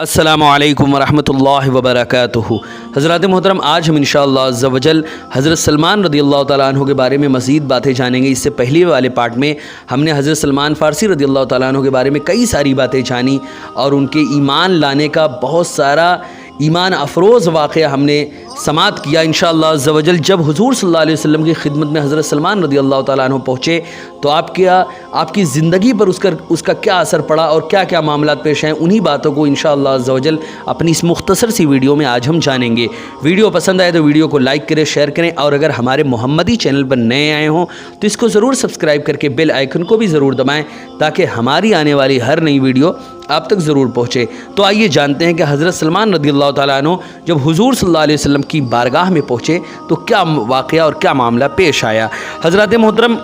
السلام علیکم ورحمۃ اللہ وبرکاتہ۔ حضرات محترم، آج ہم انشاءاللہ عز و جل حضرت سلمان رضی اللہ تعالیٰ عنہ کے بارے میں مزید باتیں جانیں گے۔ اس سے پہلے والے پارٹ میں ہم نے حضرت سلمان فارسی رضی اللہ تعالیٰ عنہ کے بارے میں کئی ساری باتیں جانی اور ان کے ایمان لانے کا بہت سارا ایمان افروز واقعہ ہم نے سماعت کیا۔ انشاءاللہ عز و جل جب حضور صلی اللہ علیہ وسلم کی خدمت میں حضرت سلمان رضی اللہ تعالیٰ عنہ پہنچے تو آپ کی زندگی پر اس کا کیا اثر پڑا اور کیا کیا معاملات پیش آئیں، انہی باتوں کو انشاءاللہ عز و جل اپنی اس مختصر سی ویڈیو میں آج ہم جانیں گے۔ ویڈیو پسند آئے تو ویڈیو کو لائک کریں، شیئر کریں، اور اگر ہمارے محمدی چینل پر نئے آئے ہوں تو اس کو ضرور سبسکرائب کر کے بیل آئیکن کو بھی ضرور دبائیں تاکہ ہماری آنے والی ہر نئی ویڈیو آپ تک ضرور پہنچے۔ تو آئیے جانتے ہیں کہ حضرت سلمان رضی اللہ تعالیٰ عنہ جب حضور صلی اللہ علیہ وسلم کی بارگاہ میں پہنچے تو کیا واقعہ اور کیا معاملہ پیش آیا۔ حضرات محترم،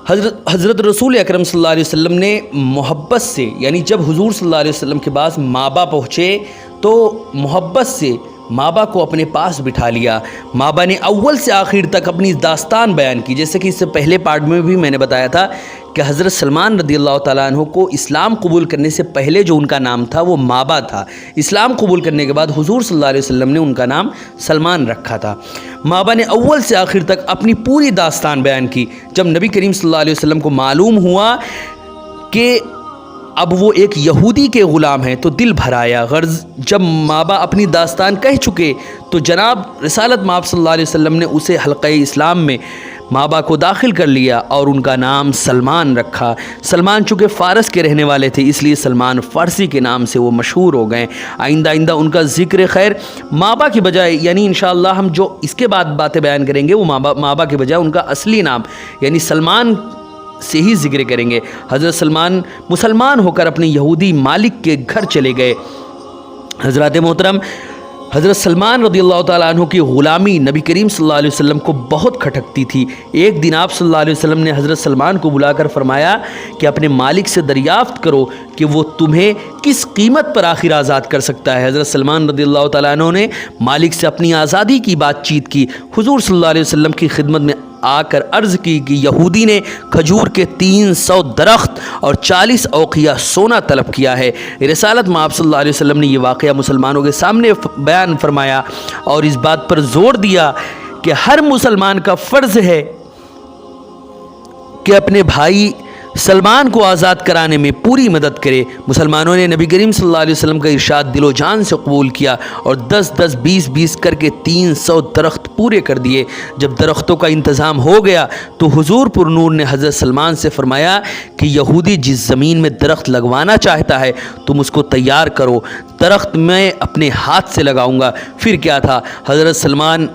حضرت رسول اکرم صلی اللہ علیہ وسلم نے محبت سے، یعنی جب حضور صلی اللہ علیہ وسلم کے پاس مابا پہنچے تو محبت سے مابا کو اپنے پاس بٹھا لیا۔ مابا نے اول سے آخر تک اپنی داستان بیان کی، جیسے کہ اس سے پہلے پارٹ میں بھی میں نے بتایا تھا کہ حضرت سلمان رضی اللہ تعالیٰ عنہ کو اسلام قبول کرنے سے پہلے جو ان کا نام تھا وہ مابا تھا۔ اسلام قبول کرنے کے بعد حضور صلی اللہ علیہ وسلم نے ان کا نام سلمان رکھا تھا۔ مابا نے اول سے آخر تک اپنی پوری داستان بیان کی۔ جب نبی کریم صلی اللہ علیہ وسلم کو معلوم ہوا کہ اب وہ ایک یہودی کے غلام ہیں تو دل بھر آیا۔ غرض جب مابا اپنی داستان کہہ چکے تو جناب رسالت مآب صلی اللہ علیہ وسلم نے اسے حلقہ اسلام میں مابا کو داخل کر لیا اور ان کا نام سلمان رکھا۔ سلمان چونکہ فارس کے رہنے والے تھے اس لیے سلمان فارسی کے نام سے وہ مشہور ہو گئے۔ آئندہ ان کا ذکر خیر مابا کی بجائے، یعنی انشاءاللہ ہم جو اس کے بعد باتیں بیان کریں گے وہ مابا کی بجائے ان کا اصلی نام یعنی سلمان سے ہی ذکر کریں گے۔ حضرت سلمان مسلمان ہو کر اپنے یہودی مالک کے گھر چلے گئے۔ حضرات محترم، حضرت سلمان رضی اللہ تعالیٰ عنہ کی غلامی نبی کریم صلی اللہ علیہ وسلم کو بہت کھٹکتی تھی۔ ایک دن آپ صلی اللہ علیہ وسلم نے حضرت سلمان کو بلا کر فرمایا کہ اپنے مالک سے دریافت کرو کہ وہ تمہیں کس قیمت پر آخر آزاد کر سکتا ہے۔ حضرت سلمان رضی اللہ تعالیٰ عنہ نے مالک سے اپنی آزادی کی بات چیت کی۔ حضور صلی اللہ علیہ وسلم کی خدمت میں آ کر عرض کی کہ یہودی نے کھجور کے 300 درخت اور 40 اوقیہ سونا طلب کیا ہے۔ رسالت مآب صلی اللہ علیہ وسلم نے یہ واقعہ مسلمانوں کے سامنے بیان فرمایا اور اس بات پر زور دیا کہ ہر مسلمان کا فرض ہے کہ اپنے بھائی سلمان کو آزاد کرانے میں پوری مدد کرے۔ مسلمانوں نے نبی کریم صلی اللہ علیہ وسلم کا ارشاد دل و جان سے قبول کیا اور 10 20 کر کے 300 درخت پورے کر دیے۔ جب درختوں کا انتظام ہو گیا تو حضور پر نور نے حضرت سلمان سے فرمایا کہ یہودی جس زمین میں درخت لگوانا چاہتا ہے تم اس کو تیار کرو، درخت میں اپنے ہاتھ سے لگاؤں گا۔ پھر کیا تھا، حضرت سلمان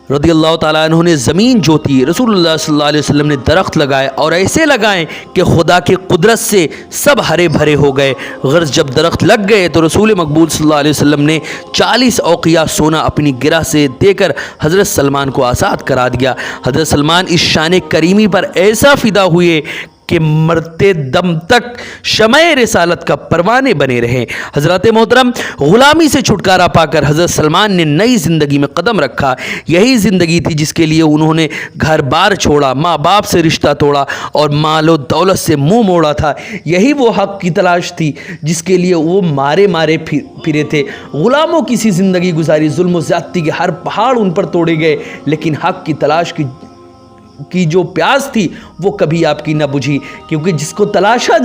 رضی اللہ تعالیٰ عنہ نے زمین جوتی، رسول اللہ صلی اللہ علیہ وسلم نے درخت لگائے اور ایسے لگائیں کہ خدا کی قدرت سے سب ہرے بھرے ہو گئے۔ غرض جب درخت لگ گئے تو رسول مقبول صلی اللہ علیہ وسلم نے 40 اوقیہ سونا اپنی گرہ سے دے کر حضرت سلمان کو آزاد کرا دیا۔ حضرت سلمان اس شان کریمی پر ایسا فدا ہوئے کہ مرتے دم تک شمع رسالت کا پروانے بنے رہے۔ حضرات محترم، غلامی سے چھٹکارا پا کر حضرت سلمان نے نئی زندگی میں قدم رکھا۔ یہی زندگی تھی جس کے لیے انہوں نے گھر بار چھوڑا، ماں باپ سے رشتہ توڑا اور مال و دولت سے منہ موڑا تھا۔ یہی وہ حق کی تلاش تھی جس کے لیے وہ مارے پھرے تھے۔ غلاموں کی سی زندگی گزاری، ظلم و زیادتی کے ہر پہاڑ ان پر توڑے گئے، لیکن حق کی تلاش کی جو پیاس تھی وہ کبھی آپ کی نہ بجھی، کیونکہ جس کو تلاشا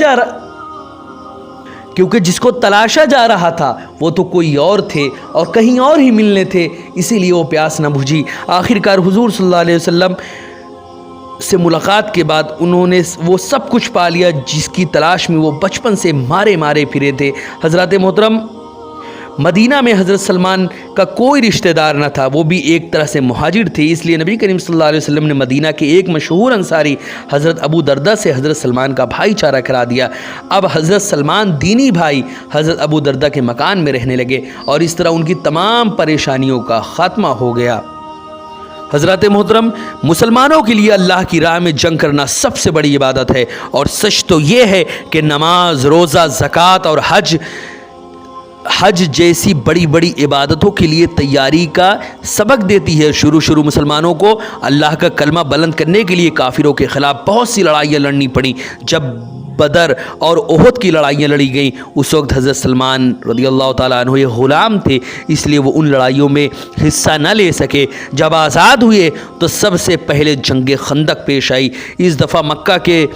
جا رہا تھا وہ تو کوئی اور تھے اور کہیں اور ہی ملنے تھے، اسی لیے وہ پیاس نہ بجھی۔ آخرکار حضور صلی اللہ علیہ وسلم سے ملاقات کے بعد انہوں نے وہ سب کچھ پا لیا جس کی تلاش میں وہ بچپن سے مارے پھرے تھے۔ حضرات محترم، مدینہ میں حضرت سلمان کا کوئی رشتہ دار نہ تھا، وہ بھی ایک طرح سے مہاجر تھے، اس لیے نبی کریم صلی اللہ علیہ وسلم نے مدینہ کے ایک مشہور انصاری حضرت ابو دردہ سے حضرت سلمان کا بھائی چارہ کرا دیا۔ اب حضرت سلمان دینی بھائی حضرت ابو دردہ کے مکان میں رہنے لگے اور اس طرح ان کی تمام پریشانیوں کا خاتمہ ہو گیا۔ حضرات محترم، مسلمانوں کے لیے اللہ کی راہ میں جنگ کرنا سب سے بڑی عبادت ہے، اور سچ تو یہ ہے کہ نماز، روزہ، زکوٰۃ اور حج جیسی بڑی عبادتوں کے لیے تیاری کا سبق دیتی ہے۔ شروع مسلمانوں کو اللہ کا کلمہ بلند کرنے کے لیے کافروں کے خلاف بہت سی لڑائیاں لڑنی پڑیں۔ جب بدر اور احد کی لڑائیاں لڑی گئیں، اس وقت حضرت سلمان رضی اللہ تعالیٰ عنہ یہ غلام تھے، اس لیے وہ ان لڑائیوں میں حصہ نہ لے سکے۔ جب آزاد ہوئے تو سب سے پہلے جنگ خندق پیش آئی۔ اس دفعہ مکہ کے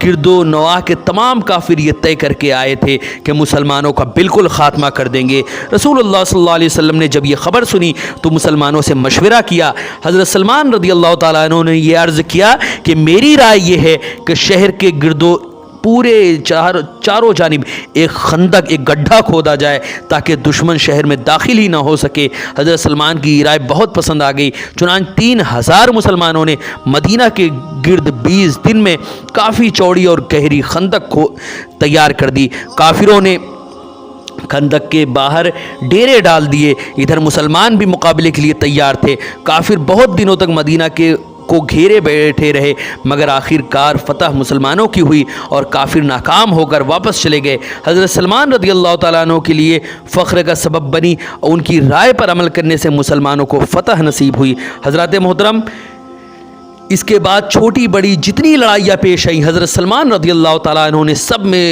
گرد و نواح کے تمام کافر یہ طے کر کے آئے تھے کہ مسلمانوں کا بالکل خاتمہ کر دیں گے۔ رسول اللہ صلی اللہ علیہ وسلم نے جب یہ خبر سنی تو مسلمانوں سے مشورہ کیا۔ حضرت سلمان رضی اللہ تعالیٰ عنہ نے یہ عرض کیا کہ میری رائے یہ ہے کہ شہر کے گرد و پورے چاروں جانب ایک خندق، ایک گڈھا کھودا جائے تاکہ دشمن شہر میں داخل ہی نہ ہو سکے۔ حضرت سلمان کی یہ رائے بہت پسند آ گئی، چنانچہ 3000 مسلمانوں نے مدینہ کے گرد 20 دن میں کافی چوڑی اور گہری خندق کو تیار کر دی۔ کافروں نے خندق کے باہر ڈیرے ڈال دیے، ادھر مسلمان بھی مقابلے کے لیے تیار تھے۔ کافر بہت دنوں تک مدینہ کو گھیرے بیٹھے رہے، مگر آخر کار فتح مسلمانوں کی ہوئی اور کافر ناکام ہو کر واپس چلے گئے۔ حضرت سلمان رضی اللہ تعالیٰ عنہ کے لیے فخر کا سبب بنی اور ان کی رائے پر عمل کرنے سے مسلمانوں کو فتح نصیب ہوئی۔ حضرات محترم، اس کے بعد چھوٹی بڑی جتنی لڑائیاں پیش آئیں، حضرت سلمان رضی اللہ تعالیٰ عنہ نے سب میں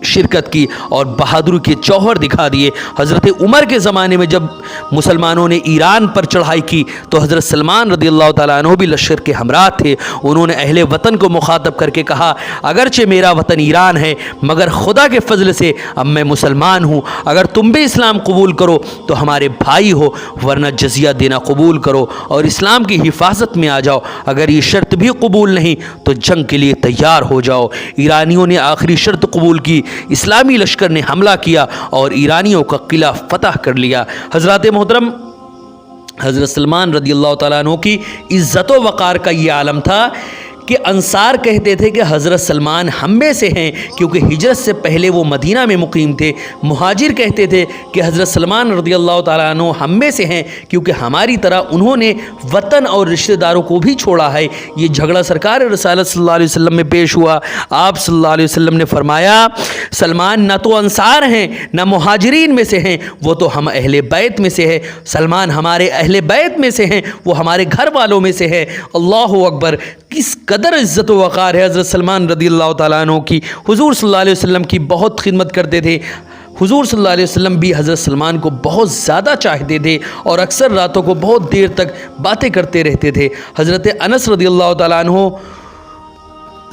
شرکت کی اور بہادری کے جوہر دکھا دیے۔ حضرت عمر کے زمانے میں جب مسلمانوں نے ایران پر چڑھائی کی تو حضرت سلمان رضی اللہ تعالیٰ عنہ بھی لشکر کے ہمراہ تھے۔ انہوں نے اہل وطن کو مخاطب کر کے کہا، اگرچہ میرا وطن ایران ہے مگر خدا کے فضل سے اب میں مسلمان ہوں، اگر تم بھی اسلام قبول کرو تو ہمارے بھائی ہو، ورنہ جزیہ دینا قبول کرو اور اسلام کی حفاظت میں آ جاؤ، اگر یہ شرط بھی قبول نہیں تو جنگ کے لیے تیار ہو جاؤ۔ ایرانیوں نے آخری شرط قبول کی، اسلامی لشکر نے حملہ کیا اور ایرانیوں کا قلعہ فتح کر لیا۔ حضرات محترم، حضرت سلمان رضی اللہ تعالیٰ عنہ کی عزت و وقار کا یہ عالم تھا کہ انصار کہتے تھے کہ حضرت سلمان ہم میں سے ہیں، کیونکہ ہجرت سے پہلے وہ مدینہ میں مقیم تھے۔ مہاجر کہتے تھے کہ حضرت سلمان رضی اللہ تعالیٰ عنہ ہم میں سے ہیں، کیونکہ ہماری طرح انہوں نے وطن اور رشتہ داروں کو بھی چھوڑا ہے۔ یہ جھگڑا سرکار رسالت صلی اللہ علیہ وسلم میں پیش ہوا۔ آپ صلی اللہ علیہ وسلم نے فرمایا، سلمان نہ تو انصار ہیں نہ مہاجرین میں سے ہیں، وہ تو ہم اہل بیت میں سے ہے۔ سلمان ہمارے اہل بیت میں سے ہیں، وہ ہمارے گھر والوں میں سے ہے۔ اللہ اکبر! کس قدر عزت و وقار ہے حضرت سلمان رضی اللہ تعالیٰ عنہ کی۔ حضور صلی اللہ علیہ وسلم کی بہت خدمت کرتے تھے۔ حضور صلی اللہ علیہ وسلم بھی حضرت سلمان کو بہت زیادہ چاہتے تھے اور اکثر راتوں کو بہت دیر تک باتیں کرتے رہتے تھے۔ حضرت انس رضی اللہ تعالیٰ عنہ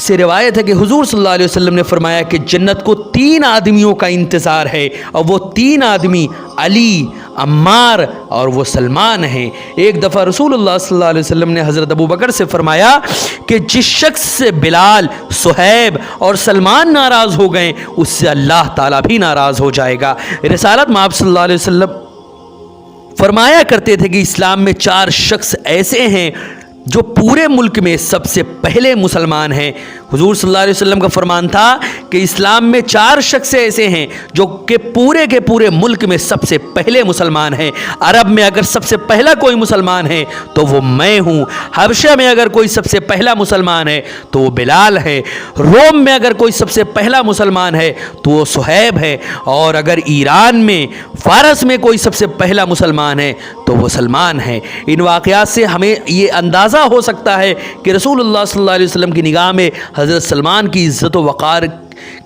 سے روایت ہے کہ حضور صلی اللہ علیہ وسلم نے فرمایا کہ جنت کو 3 آدمیوں کا انتظار ہے اور وہ 3 آدمی علی، عمار اور وہ سلمان ہیں۔ ایک دفعہ رسول اللہ صلی اللہ علیہ وسلم نے حضرت ابو بکر سے فرمایا کہ جس شخص سے بلال، صہیب اور سلمان ناراض ہو گئے اس سے اللہ تعالیٰ بھی ناراض ہو جائے گا۔ رسالت میں آپ صلی اللہ علیہ وسلم فرمایا کرتے تھے کہ اسلام میں 4 شخص ایسے ہیں جو پورے ملک میں سب سے پہلے مسلمان ہیں۔ حضور صلی اللہ علیہ وسلم کا فرمان تھا کہ اسلام میں 4 شخص ایسے ہیں جو کہ پورے کے پورے ملک میں سب سے پہلے مسلمان ہیں۔ عرب میں اگر سب سے پہلا کوئی مسلمان ہے تو وہ میں ہوں، حبشہ میں اگر کوئی سب سے پہلا مسلمان ہے تو وہ بلال ہے، روم میں اگر کوئی سب سے پہلا مسلمان ہے تو وہ صہیب ہے، اور اگر ایران میں، فارس میں کوئی سب سے پہلا مسلمان ہے تو وہ سلمان ہے۔ ان واقعات سے ہمیں یہ اندازہ ہو سکتا ہے کہ رسول اللہ صلی اللہ علیہ وسلم کی نگاہ میں حضرت سلمان کی عزت و وقار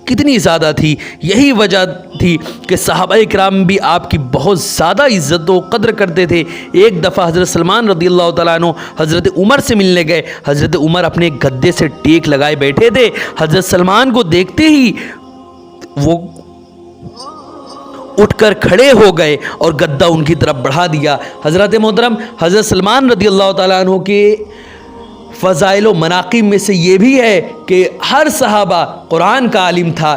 کتنی زیادہ تھی۔ یہی وجہ تھی کہ صحابہ کرام بھی آپ کی بہت زیادہ عزت و قدر کرتے تھے۔ ایک دفعہ حضرت سلمان رضی اللہ تعالیٰ عنہ حضرت عمر سے ملنے گئے۔ حضرت عمر اپنے گدے سے ٹیک لگائے بیٹھے تھے۔ حضرت سلمان کو دیکھتے ہی وہ اٹھ کر کھڑے ہو گئے اور گدا ان کی طرف بڑھا دیا۔ حضرت محترم، حضرت سلمان رضی اللہ تعالیٰ عنہ کے فضائل و مناقب میں سے یہ بھی ہے کہ ہر صحابہ قرآن کا عالم تھا،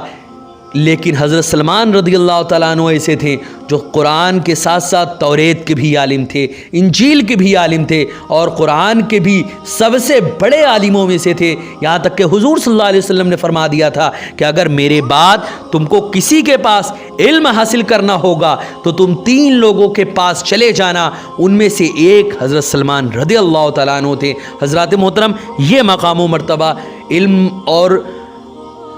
لیکن حضرت سلمان رضی اللہ تعالیٰ عنہ ایسے تھے جو قرآن کے ساتھ ساتھ توریت کے بھی عالم تھے، انجیل کے بھی عالم تھے اور قرآن کے بھی سب سے بڑے عالموں میں سے تھے۔ یہاں تک کہ حضور صلی اللہ علیہ وسلم نے فرما دیا تھا کہ اگر میرے بعد تم کو کسی کے پاس علم حاصل کرنا ہوگا تو تم 3 لوگوں کے پاس چلے جانا، ان میں سے ایک حضرت سلمان رضی اللہ تعالیٰ عنہ تھے۔ حضرات محترم، یہ مقام و مرتبہ علم اور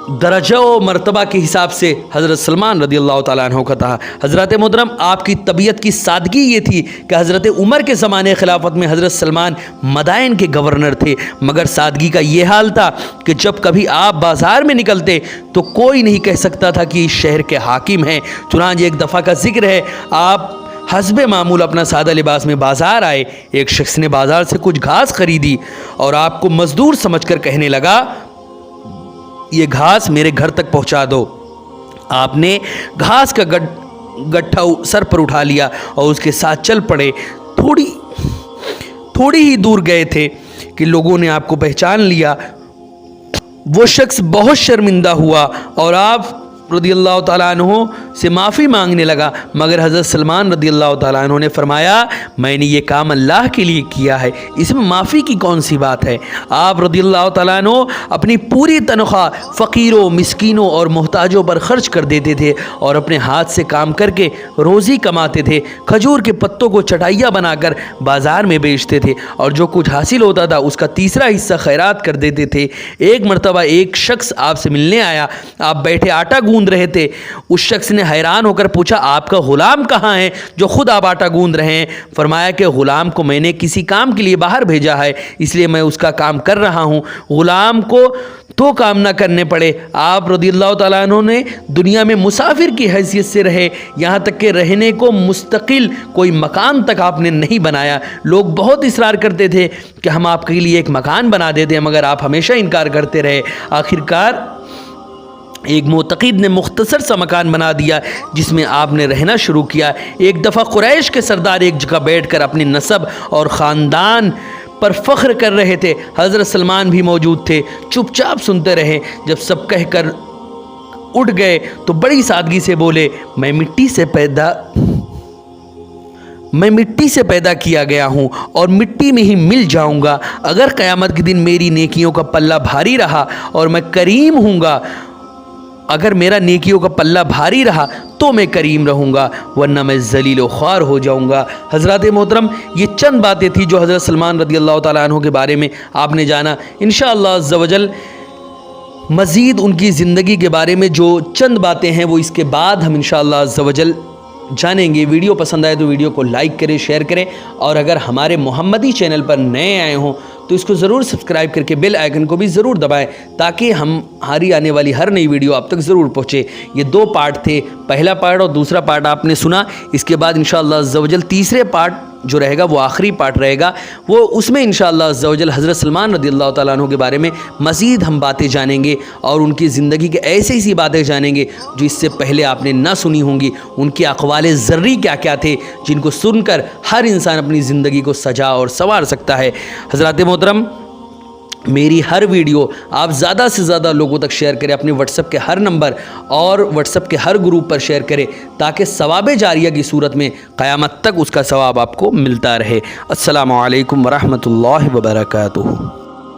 درجہ و مرتبہ کے حساب سے حضرت سلمان رضی اللہ تعالیٰ عنہ کا تھا۔ حضرت محترم آپ کی طبیعت کی سادگی یہ تھی کہ حضرت عمر کے زمانے خلافت میں حضرت سلمان مدائن کے گورنر تھے، مگر سادگی کا یہ حال تھا کہ جب کبھی آپ بازار میں نکلتے تو کوئی نہیں کہہ سکتا تھا کہ اس شہر کے حاکم ہیں۔ چنانچہ ایک دفعہ کا ذکر ہے، آپ حسب معمول اپنا سادہ لباس میں بازار آئے، ایک شخص نے بازار سے کچھ گھاس خریدی اور آپ کو مزدور سمجھ کر کہنے لگا یہ گھاس میرے گھر تک پہنچا دو۔ آپ نے گھاس کا گٹھا سر پر اٹھا لیا اور اس کے ساتھ چل پڑے۔ تھوڑی ہی دور گئے تھے کہ لوگوں نے آپ کو پہچان لیا۔ وہ شخص بہت شرمندہ ہوا اور آپ رضی اللہ تعالیٰ عنہ سے معافی مانگنے لگا، مگر حضرت سلمان رضی اللہ تعالیٰ عنہ نے فرمایا میں نے یہ کام اللہ کے لیے کیا ہے، اس میں معافی کی کون سی بات ہے۔ آپ رضی اللہ تعالیٰ عنہ اپنی پوری تنخواہ فقیروں، مسکینوں اور محتاجوں پر خرچ کر دیتے تھے اور اپنے ہاتھ سے کام کر کے روزی کماتے تھے۔ کھجور کے پتوں کو چٹائیاں بنا کر بازار میں بیچتے تھے اور جو کچھ حاصل ہوتا تھا اس کا تیسرا حصہ خیرات کر دیتے تھے۔ ایک مرتبہ ایک شخص آپ سے ملنے آیا، آپ بیٹھے آٹا گوندھ رہے تھے۔ اس شخص نے حیران ہو کر پوچھا آپ کا غلام کہاں ہے جو خود آپ آٹا گوندھ رہے ہیں؟ فرمایا کہ غلام کو میں نے کسی کام کے لیے باہر بھیجا ہے، اس لیے میں اس کا کام کر رہا ہوں۔ غلام کو تو کام نہ کرنے پڑے۔ آپ رضی اللہ تعالیٰ عنہ نے دنیا میں مسافر کی حیثیت سے رہے، یہاں تک کہ رہنے کو مستقل کوئی مکان تک آپ نے نہیں بنایا۔ لوگ بہت اصرار کرتے تھے کہ ہم آپ کے لیے ایک مکان بنا دیتے ہیں، مگر آپ ہمیشہ انکار کرتے رہے۔ آخرکار ایک معتقد نے مختصر سا مکان بنا دیا جس میں آپ نے رہنا شروع کیا۔ ایک دفعہ قریش کے سردار ایک جگہ بیٹھ کر اپنے نسب اور خاندان پر فخر کر رہے تھے۔ حضرت سلمان بھی موجود تھے، چپ چاپ سنتے رہے۔ جب سب کہہ کر اٹھ گئے تو بڑی سادگی سے بولے میں مٹی سے پیدا کیا گیا ہوں اور مٹی میں ہی مل جاؤں گا۔ اگر قیامت کے دن میری نیکیوں کا پلہ بھاری رہا اور میں کریم ہوں گا، اگر میرا نیکیوں کا پلہ بھاری رہا تو میں کریم رہوں گا، ورنہ میں ذلیل و خوار ہو جاؤں گا۔ حضرات محترم، یہ چند باتیں تھیں جو حضرت سلمان رضی اللہ تعالیٰ عنہ کے بارے میں آپ نے جانا۔ انشاءاللہ عز و جل مزید ان کی زندگی کے بارے میں جو چند باتیں ہیں وہ اس کے بعد ہم انشاءاللہ عز و جل جانیں گے۔ ویڈیو پسند آئے تو ویڈیو کو لائک کریں، شیئر کریں، اور اگر ہمارے محمدی چینل پر نئے آئے ہوں تو اس کو ضرور سبسکرائب کر کے بیل آئیکن کو بھی ضرور دبائیں تاکہ ہماری آنے والی ہر نئی ویڈیو آپ تک ضرور پہنچے۔ یہ دو پارٹ تھے، پہلا پارٹ اور دوسرا پارٹ آپ نے سنا۔ اس کے بعد انشاءاللہ عز و جل تیسرے پارٹ جو رہے گا وہ آخری پارٹ رہے گا، وہ اس میں انشاءاللہ عز و جل حضرت سلمان رضی اللہ تعالیٰ عنہ کے بارے میں مزید ہم باتیں جانیں گے اور ان کی زندگی کے ایسی سی باتیں جانیں گے جو اس سے پہلے آپ نے نہ سنی ہوں گی۔ ان کے اقوال ذری کیا کیا تھے جن کو سن کر ہر انسان اپنی زندگی کو سجا اور سنوار سکتا ہے۔ حضرات محترم، میری ہر ویڈیو آپ زیادہ سے زیادہ لوگوں تک شیئر کریں، اپنے واٹس ایپ کے ہر نمبر اور واٹس ایپ کے ہر گروپ پر شیئر کریں تاکہ ثواب جاریہ کی صورت میں قیامت تک اس کا ثواب آپ کو ملتا رہے۔ السلام علیکم ورحمۃ اللہ وبرکاتہ۔